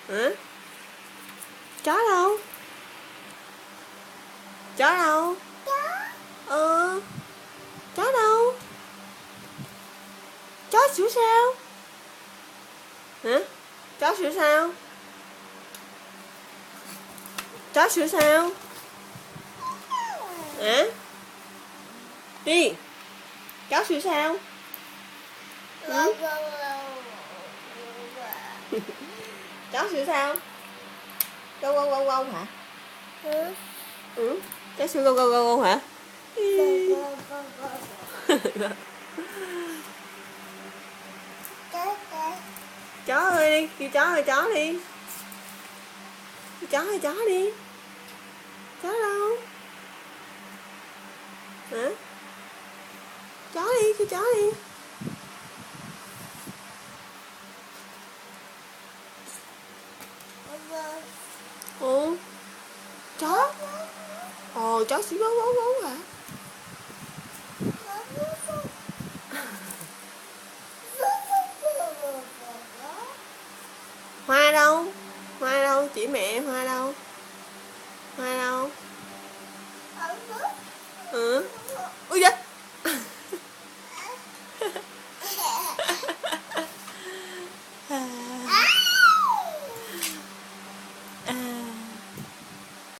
Hả? Chó đâu? Chó đâu? Ờ. Chó đâu? Chó sủa sao? Hả? Chó sủa sao? Chó sủa sao? Hả? Đi. Chó sủa sao? Ừ? Chó sủa sao? Gâu gâu gâu gâu hả? Ừ? Chó sủa gâu gâu gâu gâu hả? Chó ơi đi, kêu chó ơi chó đi. Kêu chó ơi chó đi. Chó đâu? Hả? Chó đi, kêu chó đi. Ồ. Chó. Ồ, chó sủa gấu gấu gấu hả? Hoa đâu? Hoa đâu? Chỉ mẹ Hoa đâu?